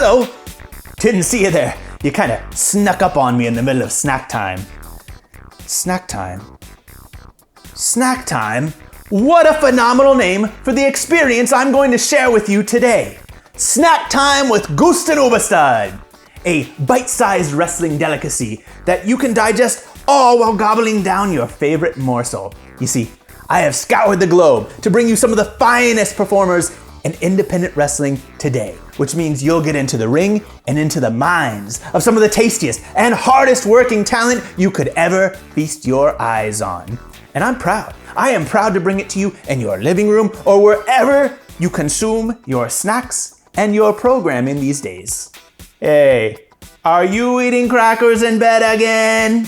hello. Didn't see you there. You kind of snuck up on me in the middle of snack time. Snack time? Snack time? What a phenomenal name for the experience I'm going to share with you today. Snack time with Gustin Überstud. A bite-sized wrestling delicacy that you can digest all while gobbling down your favorite morsel. You see, I have scoured the globe to bring you some of the finest performers in independent wrestling today, which means you'll get into the ring and into the minds of some of the tastiest and hardest working talent you could ever feast your eyes on. And I'm proud. I am proud to bring it to you in your living room or wherever you consume your snacks and your programming these days. Hey, are you eating crackers in bed again?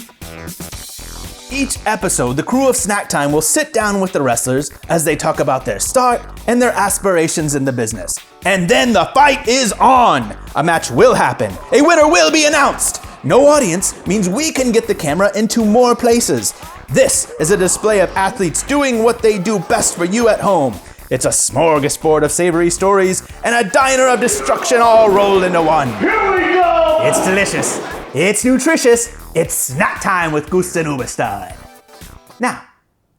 Each episode, the crew of Snacktime will sit down with the wrestlers as they talk about their start and their aspirations in the business. And then the fight is on! A match will happen. A winner will be announced. No audience means we can get the camera into more places. This is a display of athletes doing what they do best for you at home. It's a smorgasbord of savory stories and a diner of destruction all rolled into one. Here we go! It's delicious. It's nutritious. It's snack time with Güstin Überstud. Now,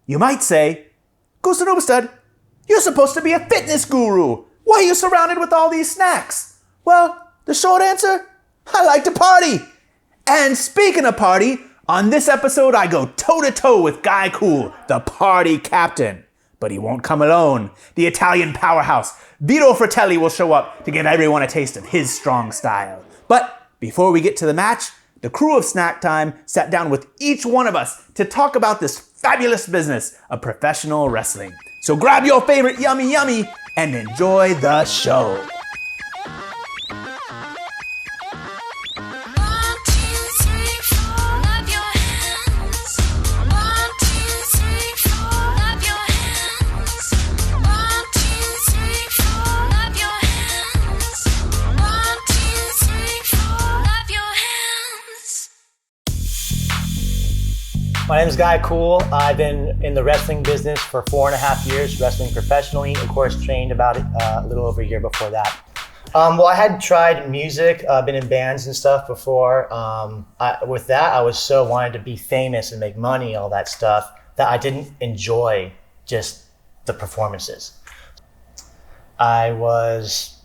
you might say, Gustin Uberstud, you're supposed to be a fitness guru. Why are you surrounded with all these snacks? Well, the short answer, I like to party. And speaking of party, on this episode, I go toe-to-toe with Guy Cool, the party captain. But he won't come alone. The Italian Powerhouse Vito Fratelli will show up to give everyone a taste of his strong style. But before we get to the match, the crew of Snacktime sat down with each one of us to talk about this fabulous business of professional wrestling. So grab your favorite yummy yummy and enjoy the show. My name is Guy Cool. I've been in the wrestling business for 4.5 years, wrestling professionally. Of course, trained about a little over a year before that. Well, I had tried music, been in bands and stuff before. With that, I was so wanted to be famous and make money, all that stuff, that I didn't enjoy just the performances. I was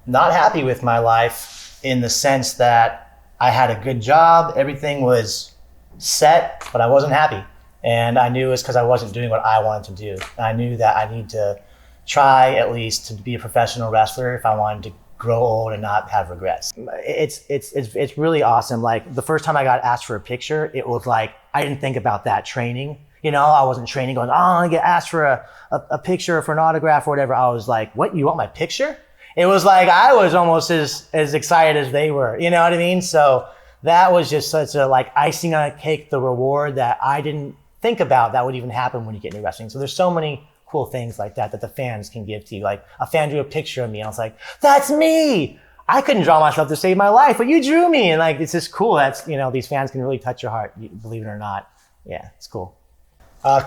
not happy with my life in the sense that I had a good job, everything was set, but I wasn't happy. And I knew it was because I wasn't doing what I wanted to do. I knew that I need to try at least to be a professional wrestler if I wanted to grow old and not have regrets. It's really awesome. Like the first time I got asked for a picture, it was like, I didn't think about that training. You know, I wasn't training going, oh, I want to get asked for a picture or for an autograph or whatever. I was like, what, you want my picture? It was like, I was almost as excited as they were, you know what I mean? So that was just such a like icing on a cake, the reward that I didn't think about that would even happen when you get into wrestling. So there's so many cool things like that the fans can give to you. Like a fan drew a picture of me and I was like, that's me. I couldn't draw myself to save my life, but you drew me. And like, it's just cool. That's, you know, these fans can really touch your heart, believe it or not. Yeah, it's cool.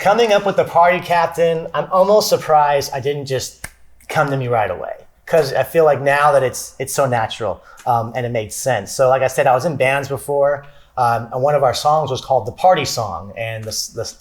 Coming up with the party captain, I'm almost surprised I didn't just come to me right away. Because I feel like now that it's so natural and it made sense. So like I said, I was in bands before. And one of our songs was called The Party Song. And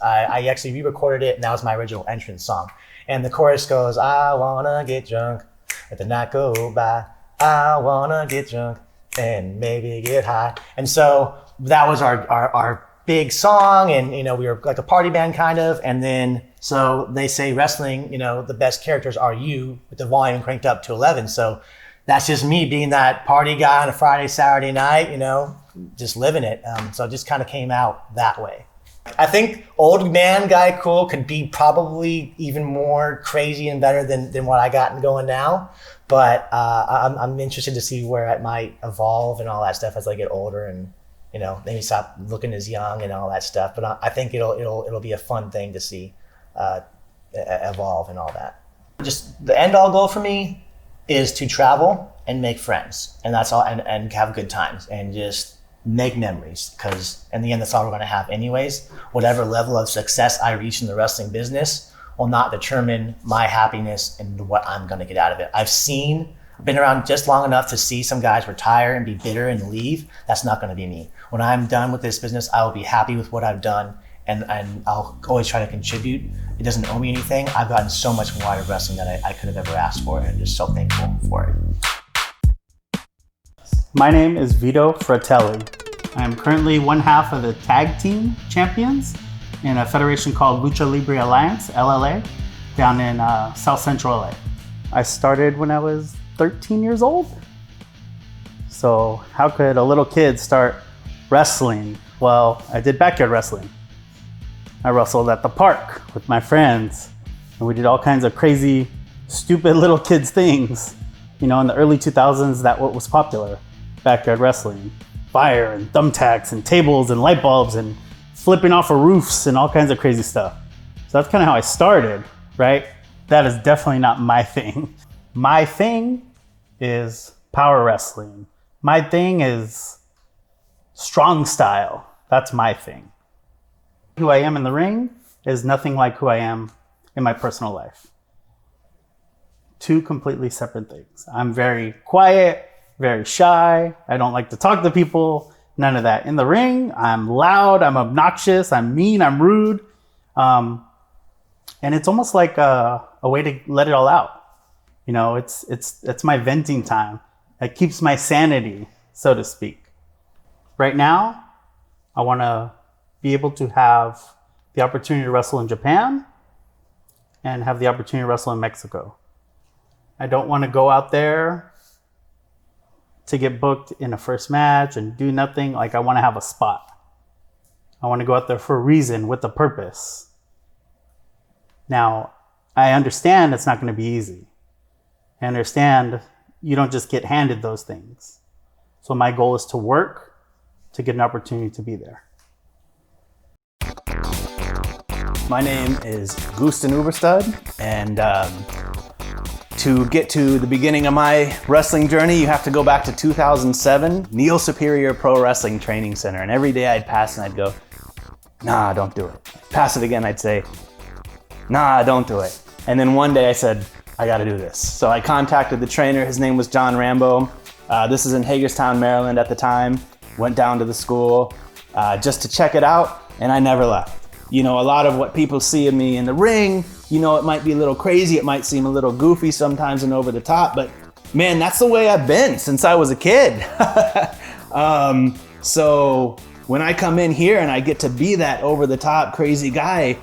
I actually re-recorded it and that was my original entrance song. And the chorus goes, I wanna get drunk, let the night go by. I wanna get drunk and maybe get high. And so that was our big song, and you know, we were like a party band kind of. And then so they say wrestling, you know, the best characters are you with the volume cranked up to 11. So that's just me being that party guy on a Friday, Saturday night, you know, just living it. So it just kind of came out that way. I think old man Guy Cool could be probably even more crazy and better than what I got going now. But I'm interested to see where it might evolve and all that stuff as I get older and, you know, maybe stop looking as young and all that stuff. But I think it'll be a fun thing to see evolve and all that. Just the end all goal for me is to travel and make friends, and that's all, and have good times and just make memories, because in the end that's all we're going to have anyways. Whatever level of success I reach in the wrestling business will not determine my happiness and what I'm going to get out of it. I've seen been around just long enough to see some guys retire and be bitter and leave. That's not going to be me. When I'm done with this business, I will be happy with what I've done, and I'll always try to contribute. It doesn't owe me anything. I've gotten so much more out of wrestling that I could have ever asked for, and I'm just so thankful for it. My name is Vito Fratelli. I'm currently one half of the tag team champions in a federation called Lucha Libre Alliance, LLA, down in South Central LA. I started when I was 13 years old. So how could a little kid start wrestling? Well, I did backyard wrestling. I wrestled at the park with my friends, and we did all kinds of crazy, stupid little kids things. You know, in the early 2000s, that what was popular, backyard wrestling. Fire and thumbtacks and tables and light bulbs and flipping off of roofs and all kinds of crazy stuff. So that's kind of how I started, right? That is definitely not my thing. My thing is power wrestling. My thing is strong style. That's my thing. Who I am in the ring is nothing like who I am in my personal life. Two completely separate things. I'm very quiet, very shy. I don't like to talk to people. None of that. In the ring, I'm loud, I'm obnoxious, I'm mean, I'm rude. And it's almost like a way to let it all out. You know, it's my venting time. It keeps my sanity, so to speak. Right now, I want to be able to have the opportunity to wrestle in Japan and have the opportunity to wrestle in Mexico. I don't want to go out there to get booked in a first match and do nothing. Like, I want to have a spot. I want to go out there for a reason, with a purpose. Now, I understand it's not going to be easy. I understand you don't just get handed those things. So my goal is to work to get an opportunity to be there. My name is Gustin Überstud, and to get to the beginning of my wrestling journey, you have to go back to 2007, Neil Superior Pro Wrestling Training Center. And every day I'd pass and I'd go, nah, don't do it. Pass it again, I'd say, nah, don't do it. And then one day I said, I gotta do this. So I contacted the trainer. His name was John Rambo. This is in Hagerstown, Maryland at the time. Went down to the school just to check it out, and I never left. You know, a lot of what people see of me in the ring, you know, it might be a little crazy, it might seem a little goofy sometimes and over the top, but man, that's the way I've been since I was a kid. So when I come in here and I get to be that over the top crazy guy,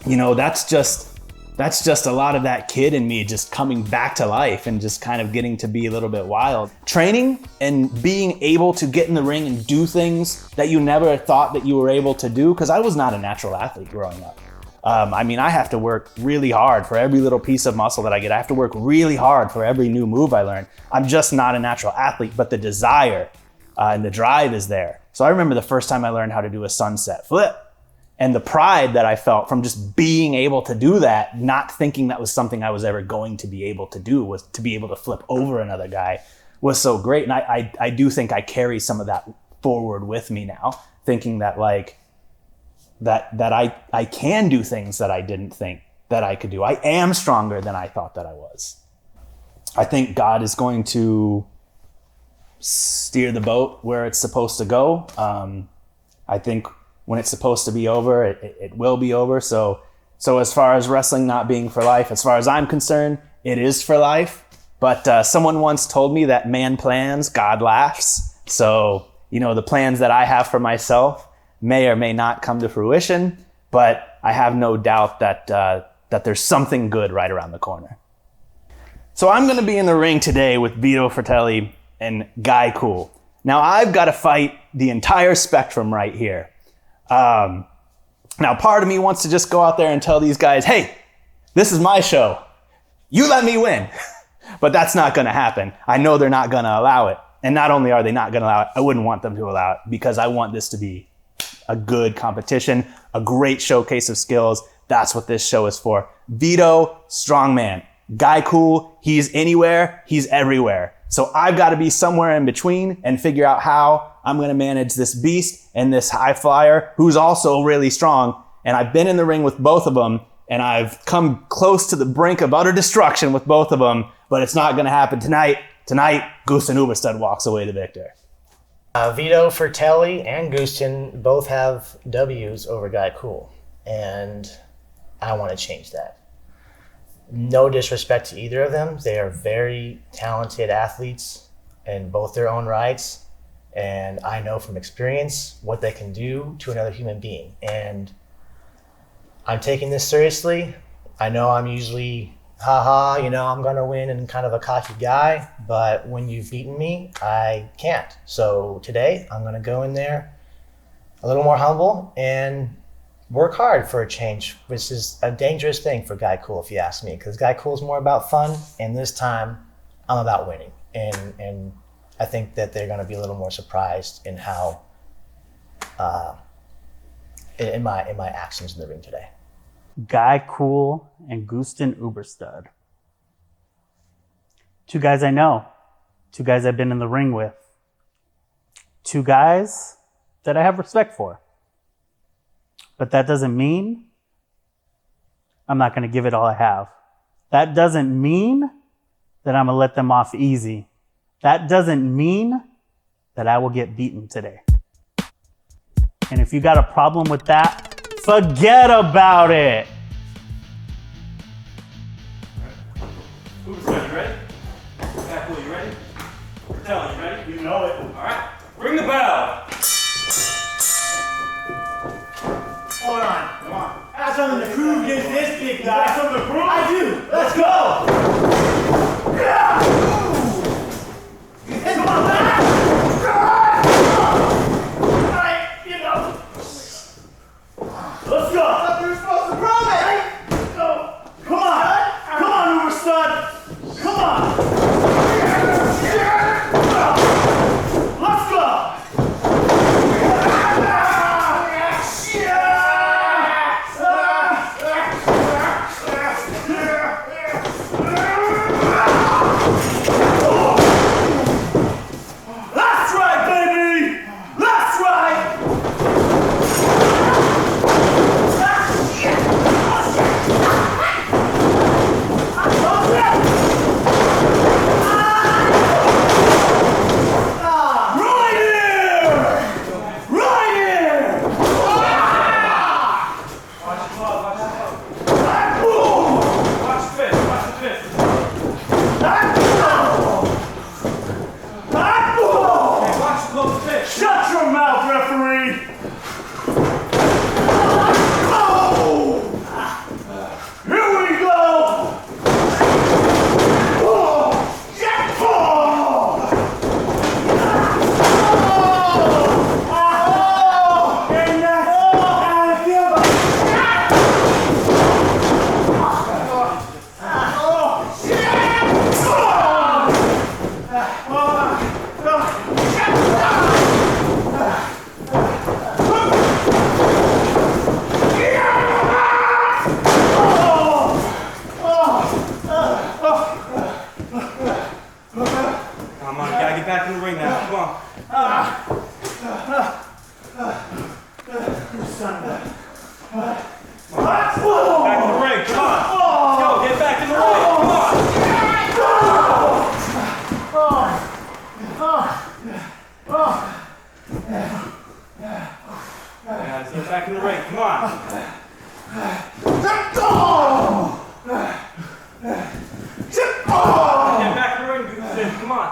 you know, that's just a lot of that kid in me just coming back to life and just kind of getting to be a little bit wild. Training and being able to get in the ring and do things that you never thought that you were able to do, because I was not a natural athlete growing up. I mean, I have to work really hard for every little piece of muscle that I get. I have to work really hard for every new move I learn. I'm just not a natural athlete, but the desire and the drive is there. So I remember the first time I learned how to do a sunset flip. And the pride that I felt from just being able to do that, not thinking that was something I was ever going to be able to do, was to be able to flip over another guy, was so great. And I do think I carry some of that forward with me now, thinking that like, that I can do things that I didn't think that I could do. I am stronger than I thought that I was. I think God is going to steer the boat where it's supposed to go. I think when it's supposed to be over, it will be over. So as far as wrestling not being for life, as far as I'm concerned, it is for life. But someone once told me that man plans, God laughs. So, you know, the plans that I have for myself may or may not come to fruition, but I have no doubt that there's something good right around the corner. So I'm going to be in the ring today with Vito Fratelli and Guy Cool. Now I've got to fight the entire spectrum right here. Now part of me wants to just go out there and tell these guys, hey, this is my show. You let me win. But that's not going to happen. I know they're not going to allow it. And not only are they not going to allow it, I wouldn't want them to allow it, because I want this to be a good competition, a great showcase of skills. That's what this show is for. Vito, strongman. Guy Cool, he's anywhere, he's everywhere. So I've got to be somewhere in between and figure out how I'm going to manage this beast and this high flyer who's also really strong. And I've been in the ring with both of them, and I've come close to the brink of utter destruction with both of them. but it's not going to happen tonight. Tonight, Gustin Überstud walks away the victor. Vito Fratelli and Gustin both have W's over Guy Cool, and I want to change that. No disrespect to either of them. They are very talented athletes in both their own rights, and I know from experience what they can do to another human being. And I'm taking this seriously. I know I'm usually, I'm going to win and kind of a cocky guy, but when you've beaten me, I can't. So today, I'm going to go in there a little more humble and work hard for a change, which is a dangerous thing for Guy Cool, if you ask me, because Guy Cool is more about fun, and this time, I'm about winning. And I think that they're going to be a little more surprised in how, in my actions in the ring today. Guy Cool and Gustin Uberstud. Two guys I know. Two guys I've been in the ring with. Two guys that I have respect for. But that doesn't mean I'm not going to give it all I have. That doesn't mean that I'm going to let them off easy. That doesn't mean that I will get beaten today. And if you got a problem with that, forget about it. Uberstud, you ready? Yeah, cool, you ready? Fratelli, you ready? You know it. All right, ring the bell. Hold on. Come on. I have something to prove against this big Got something to prove? I do. Let's go. Yeah. Come on, back. All right, Let's go. I thought we were supposed to promise. Come on. Come on, Uberstud. Come on. Let's go. That's right, baby. That's right. Right here. Right here. Watch the glove, watch the glove. Watch the fist, watch the fist. Okay, watch the close fist. Shut your mouth, referee. Here we go. And that's how I feel about Come on, you gotta get back in the ring now. Come on. Back in the ring, come on. Let's go, get back in the ring. Come on. Yeah, let's get back in the ring. Come on. Get back in the ring, Gustin. Come on.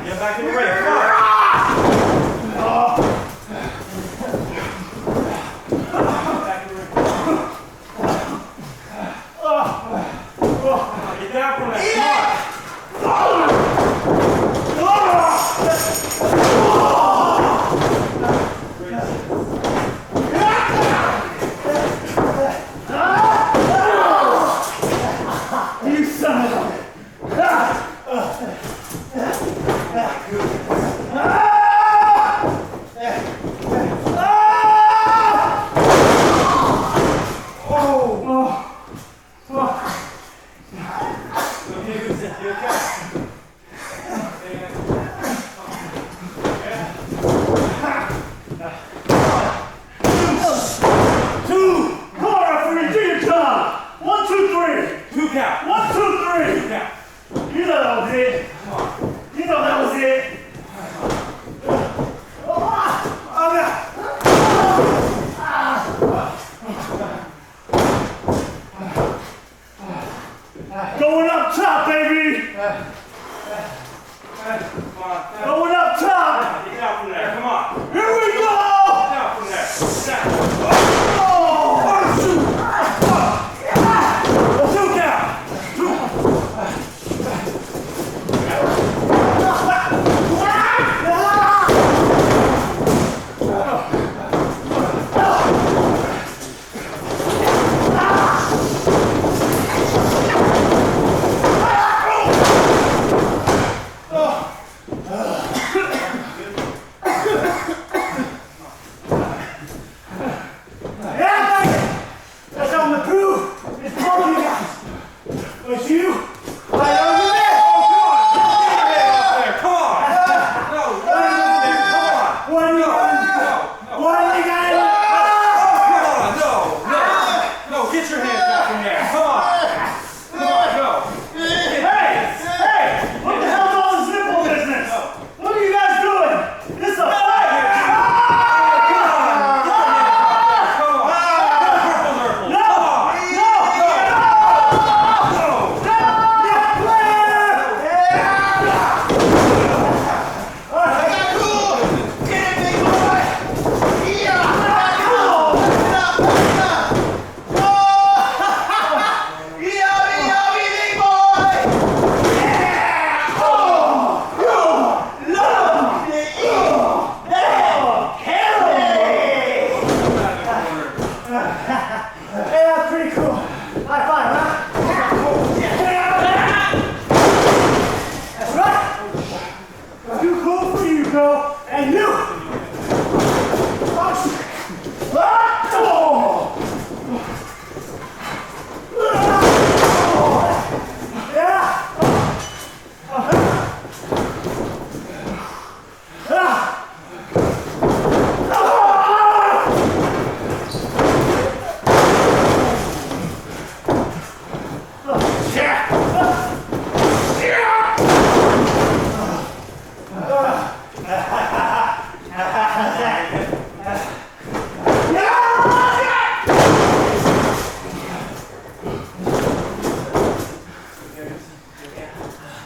Get back in the ring. Come on.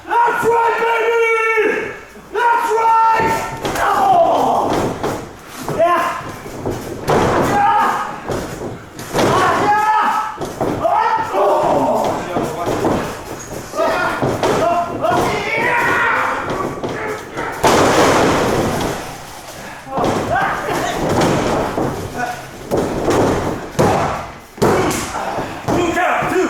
That's right, baby! That's right! Oh! Yeah. Two count, two!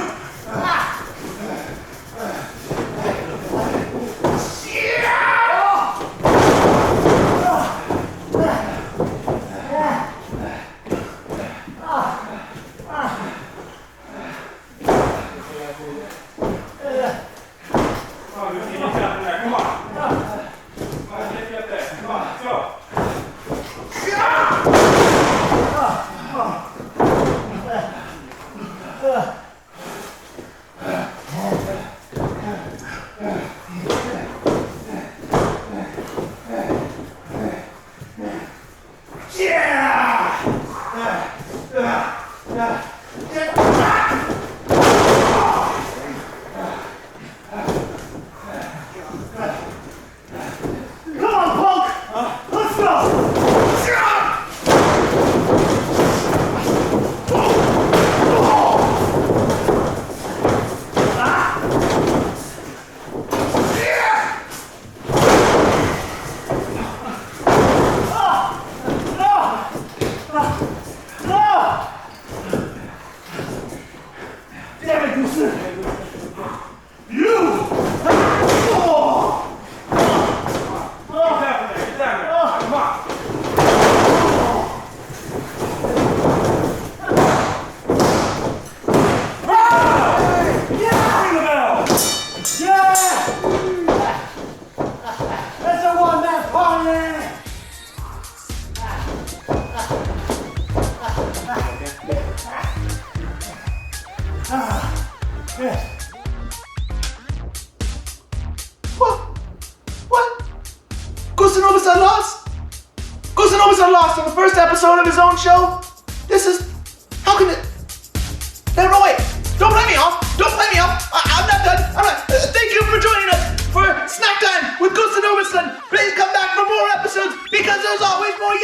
Come on, Gustin, get down there, come on. Come on, get there, come on, let's go. Come on, punk. Let's go. Damn it, Gustin. You! Get down there, come on. Ring the bell! Yeah! That's a one-man party! What? Gustin Uberstud lost? Gustin Uberstud lost on the first episode of his own show? This is... How can it... No, wait. Don't play me off. Don't play me off. I'm not done. I'm not... thank you for joining us for Snack Time with Gustin Überstud. Please come back for more episodes because there's always more